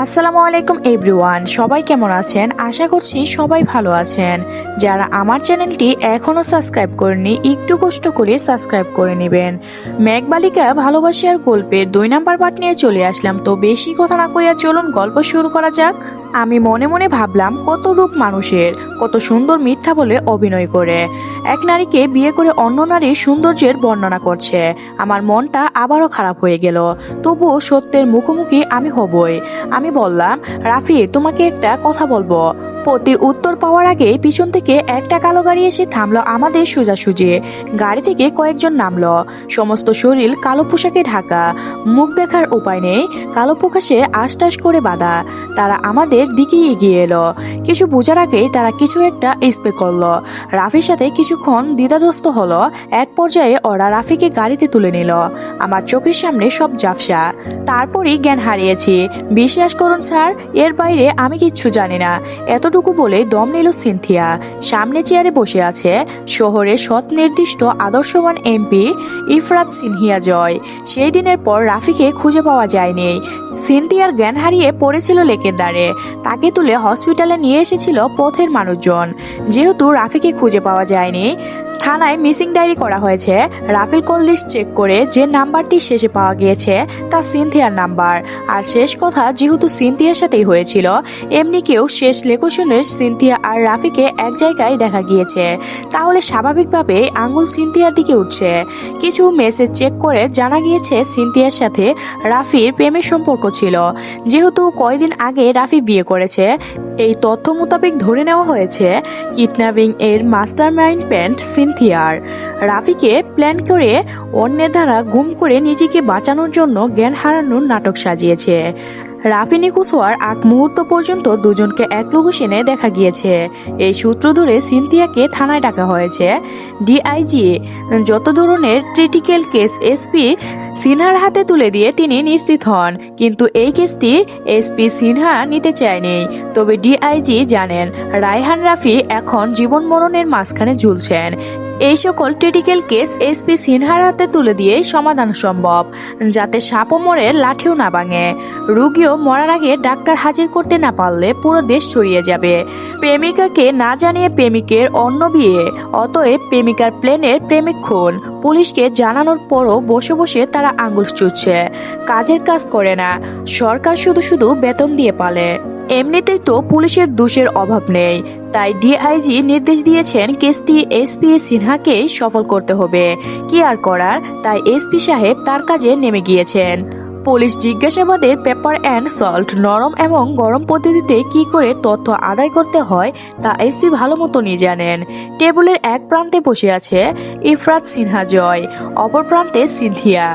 আসসালামু আলাইকুম এভরিওয়ান, সবাই কেমন আছেন? আশা করছি সবাই ভালো আছেন। যারা আমার চ্যানেলটি এখনো সাবস্ক্রাইব করেনি একটু কষ্ট করে সাবস্ক্রাইব করে নেবেন। মেঘবালিকা ভালোবাসার গল্পের 2 নাম্বার পার্ট নিয়ে চলে আসলাম। তো বেশি কথা না কইয়া চলুন গল্প শুরু করা যাক। আমি মনে মনে ভাবলাম, কত রূপ মানুষের, কত সুন্দর মিথ্যা বলে অভিনয় করে এক নারীকে বিয়ে করে অন্য নারীর সৌন্দর্যের বর্ণনা করছে। আমার মনটা আবারও খারাপ হয়ে গেল। তবুও সত্যের মুখোমুখি আমি হবই। আমি বললাম, রাফি, তোমাকে একটা কথা বলবো। প্রতি উত্তর পাওয়ার আগে পিছন থেকে একটা কালো গাড়ি এসে থামলো আমাদের সোজাসুজি। গাড়ি থেকে কয়েকজন নামলো। সমস্ত শরীর কালো পোশাকে ঢাকা, মুখ দেখার উপায় নেই, কালো প্রকাশে আশটাস করে বাঁধা। তারা আমাদের দিকে এগিয়ে এলো। কিছু বোঝার আগেই তারা কিছু একটা স্প্রে করলো। রাফির সাথে কিছুক্ষণ দ্বিধাগ্রস্ত হলো। এক পর্যায়ে ওরা রাফিকে গাড়িতে তুলে নিল। আমার চোখের সামনে সব ঝাপসা। তারপরই জ্ঞান হারিয়েছি। বিশ্বাস করুন স্যার, এর বাইরে আমি কিচ্ছু জানি না। এতটুকু বলে দম নিল সিনথিয়া। সামনে চেয়ারে বসে আছে শহরের সৎ নির্দিষ্ট আদর্শবান এমপি ইফরাত সিনহিয়া জয়। সেই দিনের পর রাফিকে খুঁজে পাওয়া যায়নি। সিনথিয়ার জ্ঞান হারিয়ে পড়েছিল লেকের ধারে। তাকে তুলে হসপিটালে নিয়ে এসেছিল পথের মানুষজন। যেহেতু রাফিকে খুঁজে পাওয়া যায়নি, থানায় মিসিং ডায়েরি করা হয়েছে। রাফির কল লিস্ট চেক করে যে নাম্বারটি শেষে পাওয়া গিয়েছে তা সিনথিয়ার নাম্বার। আর শেষ কথা যেহেতু সিনথিয়ার সাথেই হয়েছিল, এমনি কেউ শেষ লোকেশনের সিনথিয়া আর রাফিকে এক জায়গায় দেখা গিয়েছে, তাহলে স্বাভাবিকভাবে আঙ্গুল সিনথিয়ার দিকে উঠছে। কিছু মেসেজ চেক করে জানা গিয়েছে সিনথিয়ার সাথে রাফির প্রেমের সম্পর্ক ছিল। যেহেতু কয়েকদিন আগে রাফি বিয়ে করেছে, এই তথ্য মোতাবেক ধরে নেওয়া হয়েছে কিডন্যাপিং এর মাস্টার মাইন্ড সিনথিয়ার। রাফিকে প্ল্যান করে অন্যের দ্বারা গুম করে নিজেকে বাঁচানোর জন্য জ্ঞান হারানোর নাটক সাজিয়েছে। রাফি নিখোঁজ হওয়ার আগ মুহূর্ত পর্যন্ত দুজনকে এক লোকেশনে দেখা গিয়েছে। এই সূত্র ধরে সিনথিয়াকে থানায় ডাকা হয়েছে। ডিআইজি যত ধরনের ক্রিটিক্যাল কেস এসপি সিনহার হাতে তুলে দিয়ে তিনি নিশ্চিত হন, কিন্তু এই কেসটি এসপি সিনহা নিতে চায়নি। তবে ডিআইজি জানেন রায়হান রাফি এখন জীবন মরণের মাঝখানে ঝুলছেন। এই সকল ক্রিটিক্যাল কেস এসপি সিনহার হাতে তুলে দিয়ে সমাধান সম্ভব, যাতে সাপও মরে লাঠিও না ভাঙে। রোগীও মরার আগে ডাক্তার হাজির করতে না পারলে পুরো দেশ ছড়িয়ে যাবে। প্রেমিকাকে না জানিয়ে প্রেমিকের অন্য বিয়ে, অতএব প্রেমিকার প্লেনের প্রেমিক খুন। পুলিশকে জানানোর পরও বসে বসে তারা আঙুল চুষছে। কাজের কাজ করে না, সরকার শুধু শুধু বেতন দিয়ে পালে। এমনিতেই তো পুলিশের দোষের অভাব নেই, তাই ডিআইজি নির্দেশ দিয়েছেন কেসটি এসপি সিনহাকেই সফল করতে হবে। কি আর করার, তাই এসপি সাহেব তার কাজে নেমে গিয়েছেন। পুলিশ জিজ্ঞাসাবাদের পেপার অ্যান্ড সল্ট, নরম এবং গরম পদ্ধতিতে কি করে তথ্য আদায় করতে হয় তা এসপি ভালো মতনই জানেন। টেবিলের এক প্রান্তে বসে আছে ইফরাত সিনহা জয়, অপর প্রান্তে সিনথিয়া।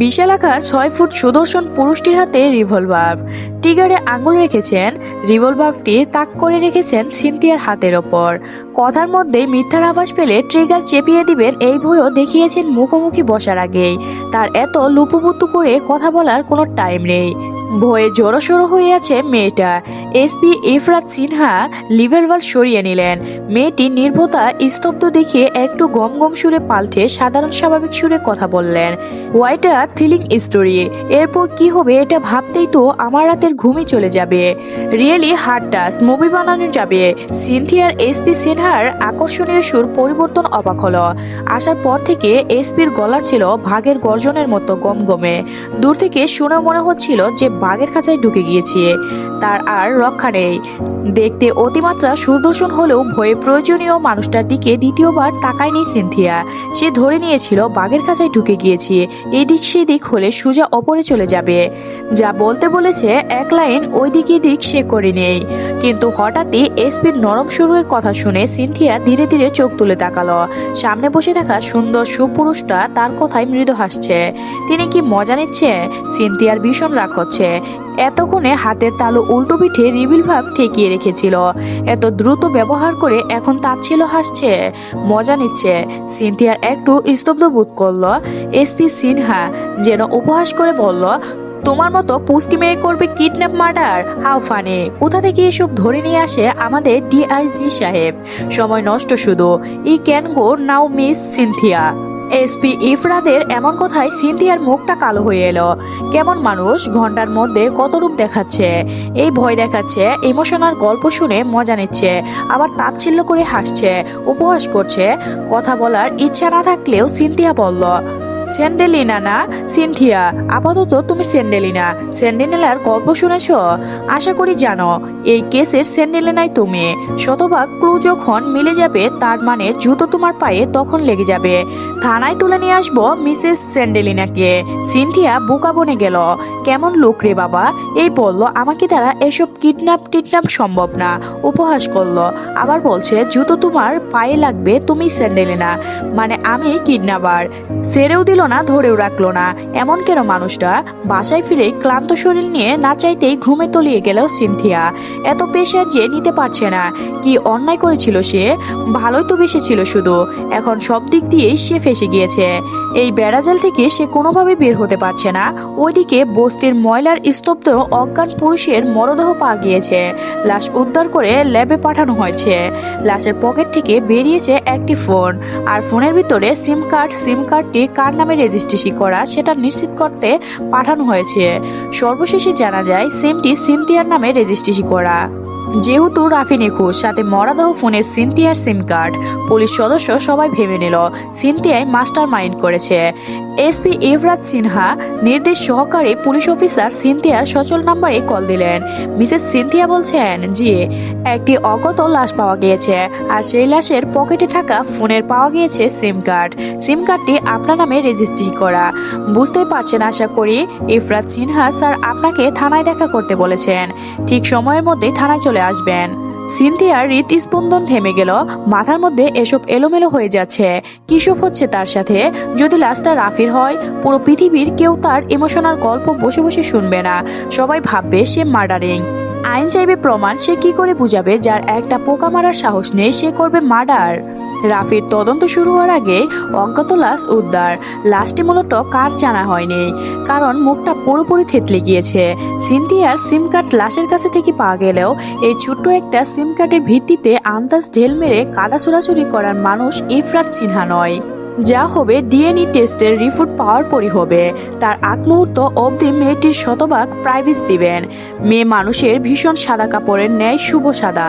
বিশালাকার 6 ফুট সুদর্শন পুরুষটির হাতে রিভলভার। টিগারে আঙুল রেখেছেন, রিভলভারটি তাক করে রেখেছেন সিনথিয়ার হাতের ওপর। কথার মধ্যেই মিথ্যার আভাস পেলে ট্রিগার চেপিয়ে দিবেন এই ভয়ও দেখিয়েছেন মুখোমুখি বসার আগেই। তার এত লুপুপুতু করে কথা বলার কোনো টাইম নেই। ভয়ে জড়সড়ো হয়ে আছে মেয়েটা। এসপি ইফরাত সিনহা রিভলভার সরিয়ে নিলেন। মেয়েটি নির্ভতা স্তব্ধ দেখিয়ে একটু গম গম সুরে পাল্টে সাধারণ স্বাভাবিক সুরে কথা বললেন, হোয়াইট আ থ্রিলিং স্টোরি। এরপর কি হবে এটা ভাবতেই তো আমার রাতের ঘুমই চলে যাবে। রিয়েলি হার্ড টাচ মুভি বানানো যাবে। সিনথিয়ার এসপি সিনহার আকর্ষণীয় সুর পরিবর্তন অবাক হলো। আসার পর থেকে এসপির গলা ছিল ভাগের গর্জনের মতো গমগমে। দূর থেকে শুনে মনে হচ্ছিল যে বাঘের খাঁচায় ঢুকে গিয়েছে, তার আর রক্ষা নেই। দেখতে অতিমাত্রা সুদর্শন হলেও ভয়ে প্রয়োজনীয় মানুষটার দিকে দ্বিতীয়বার তাকায়নি সিনথিয়া। সে ধরে নিয়েছিল বাঘের খাঁচায় ঢুকে গিয়েছে, এদিক সেদিক হলে সোজা ওপরে চলে যাবে। যা বলতে বলেছে এক লাইন ওই দিক এদিক সে করে নেই। কিন্তু হঠাৎই এসপির নরম সুরের কথা শুনে সিনথিয়া ধীরে ধীরে চোখ তুলে তাকালো। সামনে বসে থাকা সুন্দর সুপুরুষটা তার কথায় মৃদু হাসছে। তিনি কি মজা নিচ্ছে? সিনথিয়ার ভীষণ রাগ হচ্ছে। এতক্ষণে হাতের তালু উল্টো পিঠে রিভলভার ঠেকিয়ে রেখেছিল, এত দ্রুত ব্যবহার করে এখন তাচ্ছিল হাসছে, মজা নিচ্ছে। সিনথিয়ার একটু স্তব্ধ বোধ করলো। এসপি সিনহা যেন উপহাস করে বলল, তোমার মতো পুস্কি মেয়ে করবে কিডন্যাপ মার্ডার? How funny! কোথা থেকে এসব ধরে নিয়ে আসে আমাদের ডিআইজি সাহেব? সময় নষ্ট শুধু। He can go now miss Sinthia. SP ইফরাদের এমন কথায় সিনথিয়ার মুখটা কালো হয়ে এলো। কেমন মানুষ ঘন্টার মধ্যে কত রূপ দেখাচ্ছে, এই ভয় দেখাচ্ছে, ইমোশনাল গল্প শুনে মজা নিচ্ছে, আবার তাচ্ছিল্য করে হাসছে, উপহাস করছে। কথা বলার ইচ্ছা না থাকলেও সিনথিয়া বলল, স্যান্ডেলিনা না সিনথিয়া, আপাতত তুমি স্যান্ডেলিনা। স্যান্ডেলিনার গল্প শুনেছ? আশা করি জানো এই কেসের স্যান্ডেলিনাই তুমি। শতভাগ ক্লু যখন মিলে যাবে তার মানে জুতো তোমার পায়ে তখন লেগে যাবে। থানায় তুলে নিয়ে আসবো মিসেস স্যান্ডেলিনাকে। সিনথিয়া বোকা বনে গেল। কেমন লোক রে বাবা, এই বলল আমাকে দ্বারা এসব কিডন্যাপ সম্ভব না। উপহাস করলো, আবার বলছে জুতো তোমার পায়ে লাগবে, তুমি স্যান্ডেলিনা, মানে আমি কিডন্যাপার। ছেড়েও দিল না, ধরেও রাখলো না। এমন কেন মানুষটা? বাসায় ফিরে ক্লান্ত শরীর নিয়ে না চাইতেই ঘুমে তলিয়ে গেল সিনথিয়া। এত প্রেশার যে নিতে পারছে না। কি অন্যায় করেছিল সে? ভালোই তো বেসেছিল শুধু, এখন সব দিক দিয়েই সে ফেসে গিয়েছে। এই বেড়াজাল থেকে সে কোনোভাবে বের হতে পারছে না। ওইদিকে বস্তির ময়লার স্তব্ধ অজ্ঞান পুরুষের মরদেহ পাওয়া গিয়েছে। লাশ উদ্ধার করে ল্যাবে পাঠানো হয়েছে। লাশের পকেট থেকে বেরিয়েছে একটি ফোন, আর ফোনের ভিতরে সিম কার্ডটি কার নামে রেজিস্ট্রেশন করা সেটা নিশ্চিত করতে পাঠানো হয়েছে। সর্বশেষে জানা যায় সিমটি সিনথিয়ার নামে রেজিস্ট্রেশন করা। যেহেতু রাফি নিখোঁজ, সাথে মরাদেহ ফোনের সিনথিয়ার সিম কার্ড, পুলিশ সদস্য সবাই ভেবে নিল সিনথিয়াই মাস্টার মাইন্ড করেছে। এসপি ইফরাত সিনহা নির্দেশ সহকারী পুলিশ অফিসার সিনথিয়ার সচল নাম্বারে কল দিলেন। মিসেস সিনথিয়া বলছেন, জি, একটি অজ্ঞাত লাশ পাওয়া গিয়েছে, আর সেই লাশের পকেটে থাকা ফোনের পাওয়া গিয়েছে সিম কার্ডটি আপনার নামে রেজিস্ট্রি করা। বুঝতেই পারছেন আশা করি। ইফরাত সিনহা স্যার আপনাকে থানায় দেখা করতে বলেছেন। ঠিক সময়ের মধ্যেই থানায় চলে আসবেন। সিনথিয়ার হৃদস্পন্দন থেমে গেল। মাথার মধ্যে এসব এলোমেলো হয়ে যাচ্ছে। কিসব হচ্ছে তার সাথে? যদি লাশটা রাফির হয়, পুরো পৃথিবীর কেউ তার ইমোশনাল গল্প বসে বসে শুনবে না। সবাই ভাববে সে মার্ডারিং। আইন চাইবে প্রমাণ। সে কি করে বুঝাবে যার একটা পোকা মারার সাহস নেই সে করবে মার্ডার? রাফির তদন্ত শুরু হওয়ার আগে অজ্ঞাত লাশ উদ্ধার। লাশটি মূলত কার জানা হয়নি, কারণ মুখটা পুরোপুরি থেতলে গিয়েছে। সিনথিয়ার সিম কার্ড লাশের কাছে থেকে পাওয়া গেলেও এই ছোট্ট একটা সিম কার্ডের ভিত্তিতে আন্দাজ ঢেল মেরে কাদা ছোড়াছুড়ি করার মানুষ ইফরাত সিনহা নয়। যা হবে ডিএনএ টেস্টের রিপোর্ট পাওয়ার পরই হবে। তার আগ মুহূর্ত অবধি মেয়েটির শতভাগ প্রাইভেসি দিবেন। মেয়ে মানুষের ভীষণ সাদা কাপড়ের ন্যায় শুভ সাদা,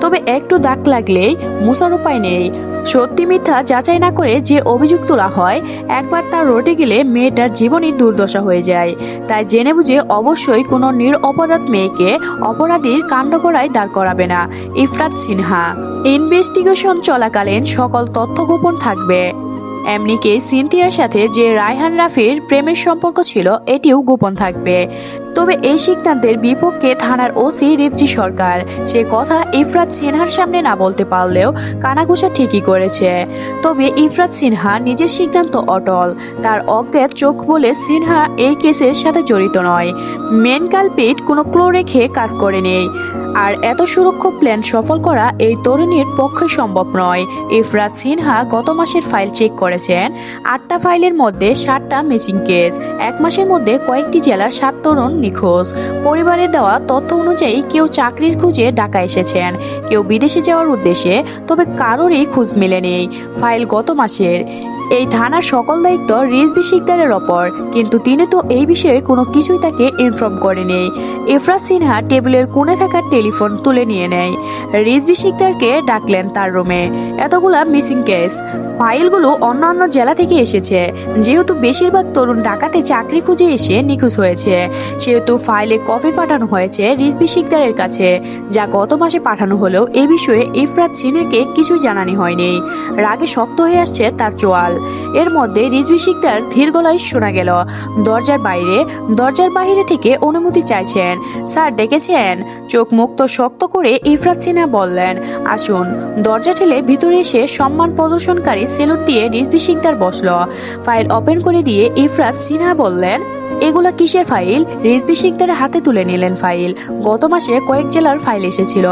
তবে একটু দাগ লাগলেই মুছার উপায় নেই। সত্যি মিথ্যা যাচাই না করে যে অভিযোগ তোলা হয়, একবার তার রটে গেলে মেয়েটার জীবনই দুর্দশা হয়ে যায়। তাই জেনে বুঝে অবশ্যই কোনো নিরপরাধ মেয়েকে অপরাধীর কাণ্ডকরায় দাঁড় করাবে না ইফরাত সিনহা। ইনভেস্টিগেশন চলাকালীন সকল তথ্য গোপন থাকবে। এমনিকে সিনথিয়ার সাথে যে রায়হান রাফির প্রেমের সম্পর্ক ছিল এটিও গোপন থাকবে। তবে এই সিদ্ধান্তের বিপক্ষে থানার ওসি রিপজি সরকার। সে কথা ইফরাত সিনহার সামনে না বলতে পারলেও কানাঘুষা ঠিকই করেছে। তবে ইফরাত সিনহা নিজের সিদ্ধান্ত অটল। তার অজ্ঞাত চোখ বলে সিনহা এই কেসের সাথে জড়িত নয়। মেন কালপিট কোনো ক্লো রেখে কাজ করেনি। আর এত সুরক্ষা প্ল্যান সফল করা এই তরুণীর পক্ষে সম্ভব নয়। ইফরাত সিনহা গত মাসের ফাইল চেক করেছেন। 8টা ফাইলের মধ্যে 7টা ম্যাচিং কেস। 1 মাসের মধ্যে কয়েকটি জেলার 7 তরুণ নিখোঁজ। পরিবারের দেওয়া তথ্য অনুযায়ী কেউ চাকরির খুঁজে ঢাকা এসেছেন, কেউ বিদেশে যাওয়ার উদ্দেশ্যে, তবে কারোরই খোঁজ মেলেনি। ফাইল গত মাসের। এই থানার সকল দায়িত্ব রিজভি শিকদারের ওপর, কিন্তু তিনি তো এই বিষয়ে কোনো কিছুই তাকে ইনফর্ম করেনি। ইফরাত সিনহা টেবিলের কোণে থাকা টেলিফোন তুলে নিয়ে নেয়। রিজভি শিকদারকে ডাকলেন তার রুমে। এতগুলা মিসিং কেস, ফাইলগুলো অন্যান্য জেলা থেকে এসেছে। যেহেতু বেশিরভাগ তরুণ ঢাকাতে চাকরি খুঁজে এসে নিখোঁজ হয়েছে, সেহেতু ফাইলে কপি পাঠানো হয়েছে রিজভি শিকদারের কাছে, যা গত মাসে পাঠানো হলেও এ বিষয়ে ইফরাত সিনহাকে কিছু জানানি হয়নি। রাগে শক্ত হয়ে আসছে তার চোয়াল। এর মধ্যে রিজভি শিকদার ধীর গলায় শোনা গেল দরজার বাইরে থেকে অনুমতি চাইছেন। স্যার ডেকেছেন? চোখ মুক্ত শক্ত করে ইফরাত সিনহা বললেন, আসুন। দরজা ঠেলে ভিতরে এসে সম্মান প্রদর্শনকারী সেলুট দিয়ে রিজভি শিকদার বসল। ফাইল ওপেন করে দিয়ে ইফরাত সিনহা বললেন, এগুলা কিসের ফাইল? রিজভী শিকদারের হাতে তুলে নিলেন ফাইল। গত মাসে কয়েক জেলার ফাইল এসেছিল।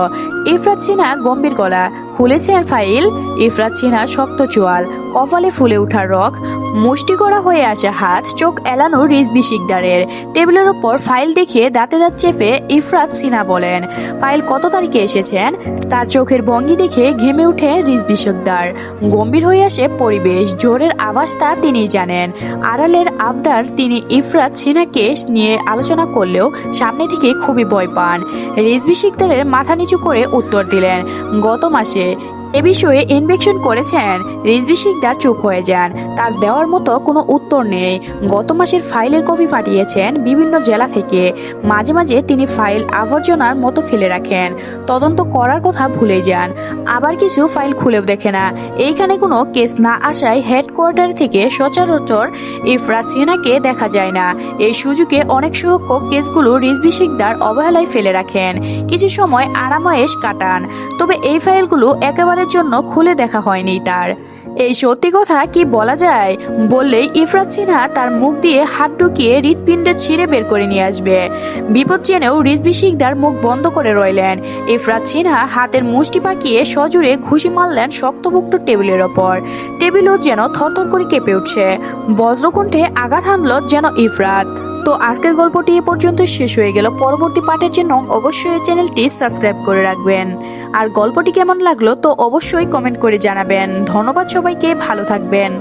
ইফরাত সিনহা গম্ভীর গলা, খুলেছেন ফাইল? ইফরাত সিনহা শক্ত চোয়াল, কপালে ফুলে ওঠার রগ, মুষ্টি করা হয়ে আসা হাত, চোখ এলানো রিজভী শিকদারের। টেবিলের ওপর ফাইল দেখে দাঁতে দাঁত চেপে ইফরাত সিনহা বলেন, ফাইল কত তারিখে এসেছেন? তার চোখের ভঙ্গি দেখে ঘেমে উঠে রিজভী শিকদার। গম্ভীর হয়ে আসে পরিবেশ। জোরের আওয়াজটা তিনি জানেন। আড়ালের আবদার তিনি ইফরাত সিনহাকে নিয়ে আলোচনা করলেও সামনে থেকে খুবই ভয় পান। রিজভী শিকদারের মাথা নিচু করে উত্তর দিলেন, গত মাসে। এ বিষয়ে ইনভেকশন করেছেন? রিজভী শিকদার চুপ হয়ে যান। তার দেওয়ার মতো কোনো উত্তর নেই। গত মাসের ফাইলের কপি পাঠিয়েছেন বিভিন্ন জেলা থেকে। মাঝে মাঝে তিনি ফাইল আবর্জনার মতো ফেলে রাখেন, তদন্ত করার কথা ভুলে যান। আবার কিছু ফাইল খুলেও দেখে না। এইখানে কোনো কেস না আসায় হেডকোয়ার্টার থেকে সচরাচর ইফরাত সিনহাকে দেখা যায় না। এই সুযোগে অনেক সুরক্ষক কেসগুলো রিজভী শিকদার অবহেলায় ফেলে রাখেন। কিছু সময় আরামায়েশ কাটান, তবে এই ফাইলগুলো একেবারে জন্য খুলে দেখা হয়নি তার। এই সত্যি কথা কি বলা যায়? বললেই ইফরাত সিনহা তার মুখ দিয়ে হাত ঢুকিয়ে হৃৎপিণ্ডে ছিঁড়ে বের করে নিয়ে আসবে। বিপদ জেনেও রিজভী শিকদার মুখ বন্ধ করে রইলেন। ইফরাত সিনহা হাতের মুষ্টি পাকিয়ে সজোরে ঘুষি মারলেন শক্তপোক্ত টেবিলের ওপর। টেবিলও যেন থরথর করে কেঁপে উঠছে। বজ্রকণ্ঠে আঘাত হানল যেন ইফরাত। তো আজকের গল্পটি এ পর্যন্ত শেষ হয়ে গেল। পরবর্তী পার্টের জন্য অবশ্যই চ্যানেলটি সাবস্ক্রাইব করে রাখবেন। আর গল্পটি কেমন লাগলো তো অবশ্যই কমেন্ট করে জানাবেন। ধন্যবাদ সবাইকে, ভালো থাকবেন।